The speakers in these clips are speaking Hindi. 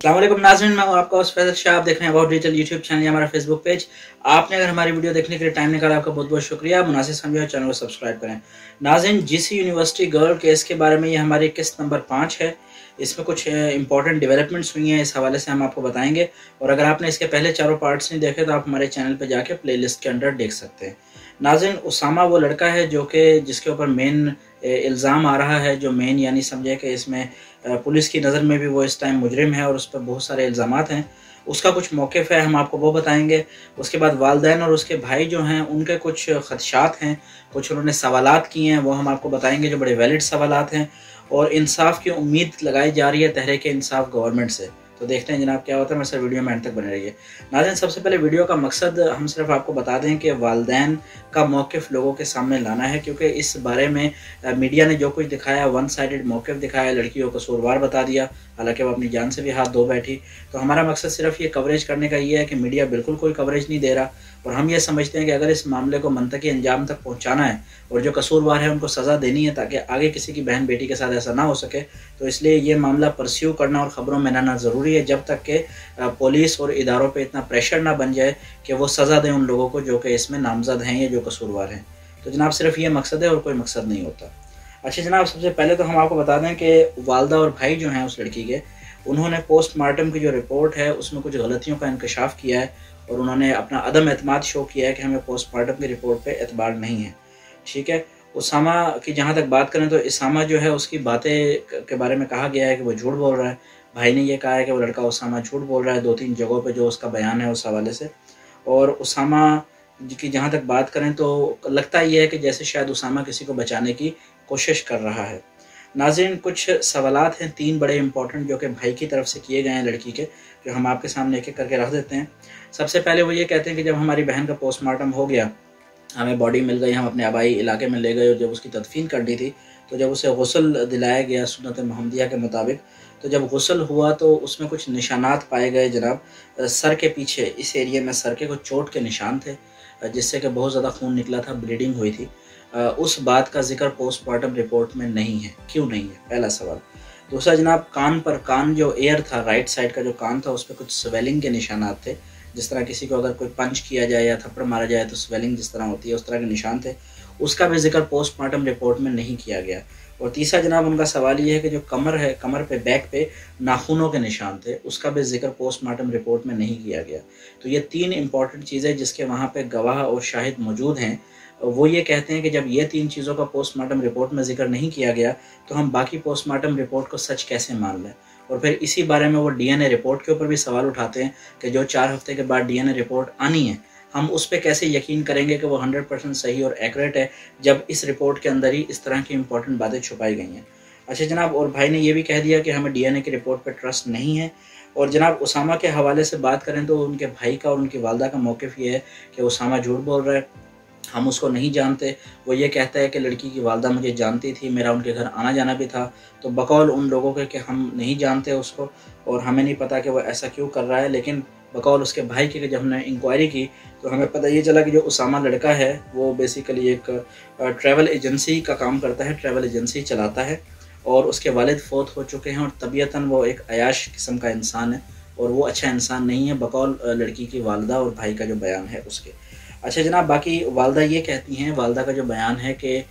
अस्सलाम वालेकुम नाज़रीन, मैं हूं आपका होस्ट फैज़ल शाह। आप देख रहे हैं अबाउट डिजिटल यूट्यूब चैनल या हमारा फेसबुक पेज। आपने अगर हमारी वीडियो देखने के लिए टाइम निकाला, आपका बहुत बहुत शुक्रिया। मुनासिब समझे और चैनल को सब्सक्राइब करें। नाज़रीन, जीसी यूनिवर्सिटी गर्ल केस के बारे में ये हमारी किस्त नंबर 5 है। इसमें कुछ इंपॉर्टेंट डेवलपमेंट्स हुई हैं, इस हवाले से हम आपको बताएंगे। और अगर आपने इसके पहले चारों पार्ट्स नहीं देखे तो आप हमारे चैनल पर जाके प्ले लिस्ट के अंदर देख सकते हैं। नाज़रीन, उसामा वो लड़का है जो कि जिसके ऊपर मेन इल्ज़ाम आ रहा है, जो मेन यानी समझे कि इसमें पुलिस की नज़र में भी वो इस टाइम मुजरिम है और उस पर बहुत सारे इल्ज़ामात हैं। उसका कुछ मौक़िफ़ है, हम आपको वो बताएंगे। उसके बाद वालिदैन और उसके भाई जो हैं उनके कुछ ख़दशात हैं, कुछ उन्होंने सवालात किए हैं, वो हम आपको बताएंगे, जो बड़े वैलिड सवालात हैं। और इंसाफ की उम्मीद लगाई जा रही है तहरीक इंसाफ गवर्नमेंट से। तो देखते हैं जनाब क्या होता है। मेरे साथ वीडियो में एंड तक बने रहिए। नाज़रीन, सबसे पहले वीडियो का मकसद हम सिर्फ आपको बता दें कि वालिदैन का मौक़िफ़ लोगों के सामने लाना है, क्योंकि इस बारे में मीडिया ने जो कुछ दिखाया, वन साइडेड मौक़िफ़ दिखाया, लड़कियों को कसूरवार बता दिया, हालांकि वो अपनी जान से भी हाथ धो बैठी। तो हमारा मकसद सिर्फ ये कवरेज करने का ये है कि मीडिया बिल्कुल कोई कवरेज नहीं दे रहा। और हम ये समझते हैं कि अगर इस मामले को मंतकी अंजाम तक पहुँचाना है और जो कसूरवार है उनको सज़ा देनी है ताकि आगे किसी की बहन बेटी के साथ ऐसा ना हो सके, तो इसलिए ये मामला परस्यू करना और ख़बरों में लाना ज़रूरी है, जब तक कि पुलिस और इदारों पे इतना प्रेशर ना बन जाए कि वो सज़ा दें उन लोगों को जो कि इसमें नामज़द हैं या जो कसूरवार हैं। तो जनाब सिर्फ ये मकसद है और कोई मकसद नहीं होता। अच्छा जनाब, सबसे पहले तो हम आपको बता दें कि वालदा और भाई जो हैं उस लड़की के, उन्होंने पोस्टमार्टम की जो रिपोर्ट है उसमें कुछ गलतियों का इंकशाफ किया है और उन्होंने अपना अदम एतमाद शो किया है कि हमें पोस्टमार्टम की रिपोर्ट पे एतबार नहीं है। ठीक है। उसामा की जहाँ तक बात करें तो इसामा जो है उसकी बातें के बारे में कहा गया है कि वो झूठ बोल रहा है। भाई ने ये कहा है कि वो लड़का उसामा झूठ बोल रहा है 2-3 जगहों पे जो उसका बयान है उस हवाले से। और उसामा की जहाँ तक बात करें तो लगता ये है कि जैसे शायद उसामा किसी को बचाने की कोशिश कर रहा है। नाज़रीन, कुछ सवालात हैं 3 बड़े इंपॉर्टेंट जो कि भाई की तरफ से किए गए हैं लड़की के, जो हम आपके सामने एक एक करके रख देते हैं। सबसे पहले वो ये कहते हैं कि जब हमारी बहन का पोस्टमार्टम हो गया, हमें बॉडी मिल गई, हम अपने आबाई इलाके में ले गए और जब उसकी तदफीन करनी थी तो जब उसे गुस्ल दिलाया गया सुन्नत मोहम्मदिया के मुताबिक, तो जब गुस्ल हुआ तो उसमें कुछ निशानात पाए गए जनाब। सर के पीछे इस एरिया में सर के कुछ चोट के निशान थे, जिससे कि बहुत ज़्यादा खून निकला था, ब्लीडिंग हुई थी। उस बात का जिक्र पोस्टमार्टम रिपोर्ट में नहीं है। क्यों नहीं है, पहला सवाल। दूसरा जनाब, कान जो एयर था, राइट साइड का जो कान था, उस पर कुछ स्वेलिंग के निशानात थे, जिस तरह किसी को अगर कोई पंच किया जाए या थप्पड़ मारा जाए तो स्वेलिंग जिस तरह होती है उस तरह के निशान थे। उसका भी जिक्र पोस्टमार्टम रिपोर्ट में नहीं किया गया। और तीसरा जनाब, उनका सवाल ये है कि जो कमर है, कमर पे बैक पे नाखूनों के निशान थे, उसका भी जिक्र पोस्टमार्टम रिपोर्ट में नहीं किया गया। तो ये 3 इंपॉर्टेंट चीज़ें जिसके वहाँ पे गवाह और शाहिद मौजूद हैं, वो ये कहते हैं कि जब ये 3 चीज़ों का पोस्टमार्टम रिपोर्ट में जिक्र नहीं किया गया तो हम बाकी पोस्टमार्टम रिपोर्ट को सच कैसे मान लें। और फिर इसी बारे में वो डीएनए रिपोर्ट के ऊपर भी सवाल उठाते हैं कि जो 4 हफ्ते के बाद डीएनए रिपोर्ट आनी है, हम उस पर कैसे यकीन करेंगे कि वो 100% सही और एक्यूरेट है, जब इस रिपोर्ट के अंदर ही इस तरह की इंपॉर्टेंट बातें छुपाई गई हैं। अच्छा जनाब, और भाई ने ये भी कह दिया कि हमें डीएनए की रिपोर्ट पर ट्रस्ट नहीं है। और जनाब, उसामा के हवाले से बात करें तो उनके भाई का और उनकी वालदा का मौक़िफ़ ये है कि उसामा झूठ बोल रहा है, हम उसको नहीं जानते। वो ये कहता है कि लड़की की वालदा मुझे जानती थी, मेरा उनके घर आना जाना भी था। तो बकौल उन लोगों के कि हम नहीं जानते उसको और हमें नहीं पता कि वो ऐसा क्यों कर रहा है, लेकिन बकौल उसके भाई की जब हमने इंक्वायरी की तो हमें पता ये चला कि जो उसामा लड़का है वो बेसिकली एक ट्रैवल एजेंसी का काम करता है, ट्रैवल एजेंसी चलाता है और उसके वालिद फ़ौत हो चुके हैं और तबीयतन वो एक अयाश किस्म का इंसान है और वो अच्छा इंसान नहीं है, बकौल लड़की की वालदा और भाई का जो बयान है उसके। अच्छा जनाब, बाकी वालदा ये कहती हैं, वालदा का जो बयान है कि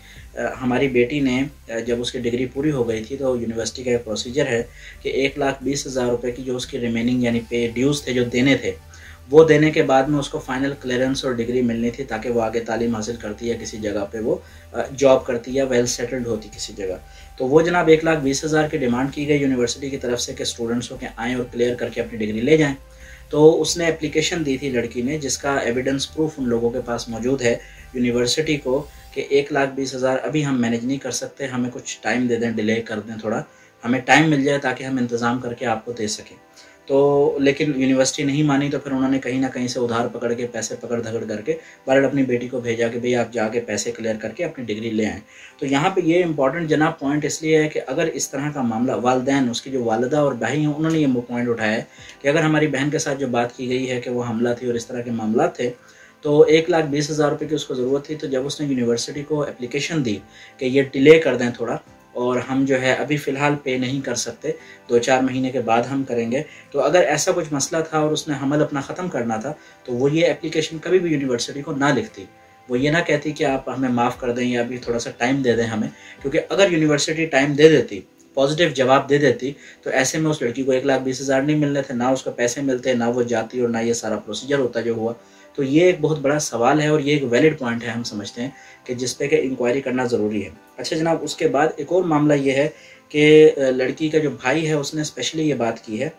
हमारी बेटी ने जब उसकी डिग्री पूरी हो गई थी तो यूनिवर्सिटी का एक प्रोसीजर है कि 1,20,000 रुपये की जो उसकी रिमेनिंग यानी पे ड्यूज़ थे जो देने थे, वो देने के बाद में उसको फाइनल क्लियरेंस और डिग्री मिलनी थी ताकि वो आगे तालीम हासिल करती या किसी जगह पे वो जॉब करती या वेल सेटल्ड होती किसी जगह। तो वो जनाब 1,20,000 की डिमांड की गई यूनिवर्सिटी की तरफ से कि स्टूडेंट्स को के आएँ और क्लियर करके अपनी डिग्री ले जाएँ। तो उसने एप्लीकेशन दी थी लड़की ने, जिसका एविडेंस प्रूफ उन लोगों के पास मौजूद है यूनिवर्सिटी को कि 1,20,000 अभी हम मैनेज नहीं कर सकते, हमें कुछ टाइम दे दें, डिले कर दें, थोड़ा हमें टाइम मिल जाए ताकि हम इंतज़ाम करके आपको दे सकें। तो लेकिन यूनिवर्सिटी नहीं मानी तो फिर उन्होंने कहीं ना कहीं से उधार पकड़ के पैसे पकड़ धकड़ करके बहरहाल अपनी बेटी को भेजा कि भाई आप जाके पैसे क्लियर करके अपनी डिग्री ले आएँ। तो यहाँ पे ये इंपॉर्टेंट जनाब पॉइंट इसलिए है कि अगर इस तरह का मामला, वालिदैन उसकी जो वालिदा और भाई हैं उन्होंने ये पॉइंट उठाया है कि अगर हमारी बहन के साथ जो बात की गई है कि वो हमला थी और इस तरह के मामला थे, तो 1,20,000 रुपये की उसको ज़रूरत थी। तो जब उसने यूनिवर्सिटी को एप्लीकेशन दी कि ये डिले कर दें थोड़ा, और हम जो है अभी फ़िलहाल पे नहीं कर सकते, 2-4 महीने के बाद हम करेंगे। तो अगर ऐसा कुछ मसला था और उसने हमल अपना ख़त्म करना था, तो वो ये एप्लीकेशन कभी भी यूनिवर्सिटी को ना लिखती। वो ये ना कहती कि आप हमें माफ़ कर दें या अभी थोड़ा-सा टाइम दे दें हमें, क्योंकि अगर यूनिवर्सिटी टाइम दे देती, पॉजिटिव जवाब दे देती, तो ऐसे में उस लड़की को 1,20,000 नहीं मिलने थे, ना उसको पैसे मिलते, ना वो जाती और ना ये सारा प्रोसीजर होता जो हुआ। तो ये एक बहुत बड़ा सवाल है और ये एक वैलिड पॉइंट है, हम समझते हैं कि जिस पे कि इंक्वायरी करना ज़रूरी है। अच्छा जनाब, उसके बाद एक और मामला ये है कि लड़की का जो भाई है उसने स्पेशली ये बात की है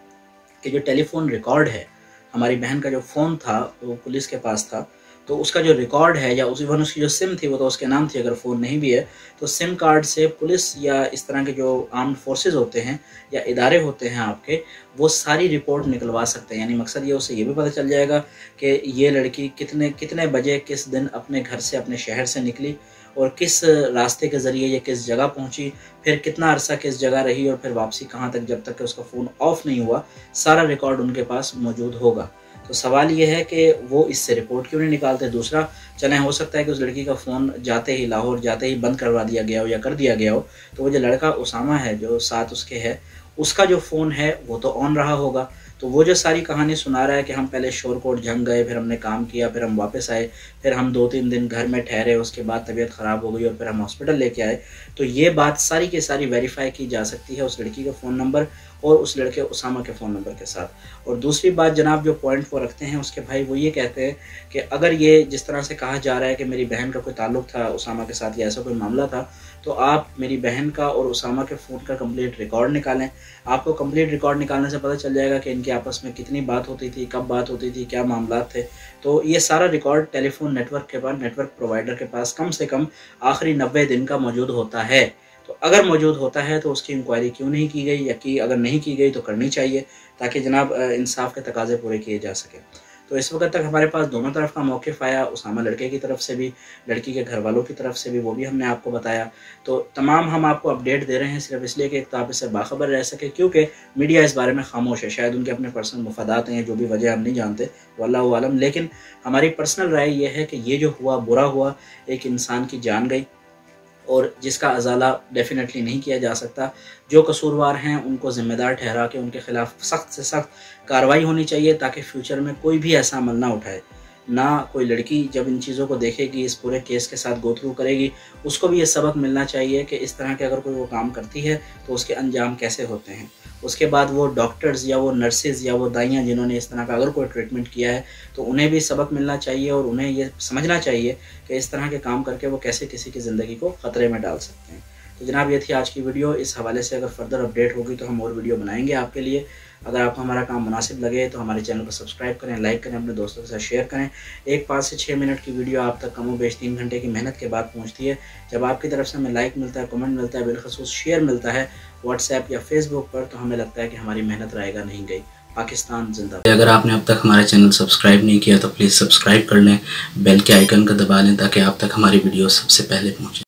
कि जो टेलीफोन रिकॉर्ड है, हमारी बहन का जो फ़ोन था वो पुलिस के पास था, तो उसका जो रिकॉर्ड है या उसकी जो सिम थी वो तो उसके नाम थी, अगर फ़ोन नहीं भी है तो सिम कार्ड से पुलिस या इस तरह के जो आर्म्ड फोर्सेस होते हैं या इदारे होते हैं आपके, वो सारी रिपोर्ट निकलवा सकते हैं। यानी मकसद ये, उससे ये भी पता चल जाएगा कि ये लड़की कितने बजे किस दिन अपने घर से, अपने शहर से निकली और किस रास्ते के ज़रिए ये किस जगह पहुंची, फिर कितना अरसा किस जगह रही और फिर वापसी कहाँ तक, जब तक कि उसका फ़ोन ऑफ नहीं हुआ, सारा रिकॉर्ड उनके पास मौजूद होगा। तो सवाल ये है कि वो इससे रिपोर्ट क्यों नहीं निकालते। दूसरा, चलें हो सकता है कि उस लड़की का फ़ोन जाते ही, लाहौर जाते ही बंद करवा दिया गया हो या कर दिया गया हो, तो वो जो लड़का उसामा है जो साथ उसके है, उसका जो फ़ोन है वो तो ऑन रहा होगा। तो वो जो सारी कहानी सुना रहा है कि हम पहले शोरकोट झंग गए, फिर हमने काम किया, फिर हम वापस आए, फिर हम 2-3 दिन घर में ठहरे, उसके बाद तबीयत ख़राब हो गई और फिर हम हॉस्पिटल लेके आए, तो ये बात सारी की सारी वेरीफाई की जा सकती है उस लड़की का फ़ोन नंबर और उस लड़के उसामा के फ़ोन नंबर के साथ। और दूसरी बात जनाब, जो पॉइंट वो रखते हैं उसके भाई, वो ये कहते हैं कि अगर ये जिस तरह से कहा जा रहा है कि मेरी बहन का कोई ताल्लुक़ था उसामा के साथ या ऐसा कोई मामला था, तो आप मेरी बहन का और उसामा के फ़ोन का कंप्लीट रिकॉर्ड निकालें। आपको कंप्लीट रिकॉर्ड निकालने से पता चल जाएगा कि इनके आपस में कितनी बात होती थी, कब बात होती थी, क्या मामला थे। तो ये सारा रिकॉर्ड टेलीफोन नेटवर्क के पास, नेटवर्क प्रोवाइडर के पास कम से कम आखिरी 90 दिन का मौजूद होता है। तो अगर मौजूद होता है तो उसकी इंक्वायरी क्यों नहीं की गई, या कि अगर नहीं की गई तो करनी चाहिए, ताकि जनाब इंसाफ के तकाजे पूरे किए जा सके। तो इस वक्त तक हमारे पास दोनों तरफ का मौक़िफ़ आया, उसामा लड़के की तरफ से भी, लड़की के घर वालों की तरफ से भी, वो भी हमने आपको बताया। तो तमाम हम आपको अपडेट दे रहे हैं सिर्फ इसलिए कि एक तो आप इससे बाखबर रह सके, क्योंकि मीडिया इस बारे में खामोश है। शायद उनके अपने पर्सनल मफादात हैं, जो भी वजह हम नहीं जानते, वल्लाहु आलम। लेकिन हमारी पर्सनल राय ये है कि ये जो हुआ बुरा हुआ, एक इंसान की जान गई और जिसका अजाला डेफिनेटली नहीं किया जा सकता। जो कसूरवार हैं उनको ज़िम्मेदार ठहरा के उनके ख़िलाफ़ सख्त से सख्त कार्रवाई होनी चाहिए, ताकि फ्यूचर में कोई भी ऐसा अमल ना उठाए। ना कोई लड़की जब इन चीज़ों को देखेगी, इस पूरे केस के साथ गो थ्रू करेगी, उसको भी ये सबक मिलना चाहिए कि इस तरह के अगर कोई वो काम करती है तो उसके अंजाम कैसे होते हैं। उसके बाद वो डॉक्टर्स या वो नर्सेज़ या वो दाइयाँ जिन्होंने इस तरह का अगर कोई ट्रीटमेंट किया है, तो उन्हें भी सबक मिलना चाहिए और उन्हें ये समझना चाहिए कि इस तरह के काम करके वो कैसे किसी की ज़िंदगी को ख़तरे में डाल सकते हैं। तो जनाब, ये थी आज की वीडियो। इस हवाले से अगर फर्दर अपडेट होगी तो हम और वीडियो बनाएंगे आपके लिए। अगर आपको हमारा काम मुनासिब लगे तो हमारे चैनल को सब्सक्राइब करें, लाइक करें, अपने दोस्तों के साथ शेयर करें। एक 5 से 6 मिनट की वीडियो आप तक कमो बेश 3 घंटे की मेहनत के बाद पहुंचती है। जब आपकी तरफ से हमें लाइक मिलता है, कमेंट मिलता है, बिलखसूस शेयर मिलता है व्हाट्सएप या फेसबुक पर, तो हमें लगता है कि हमारी मेहनत रायगा नहीं गई। पाकिस्तान जिंदाबाद। अगर आपने अब तक हमारा चैनल सब्सक्राइब नहीं किया तो प्लीज़ सब्सक्राइब कर लें, बेल के आइकन को दबा लें ताकि आप तक हमारी वीडियो सबसे पहले पहुँचे।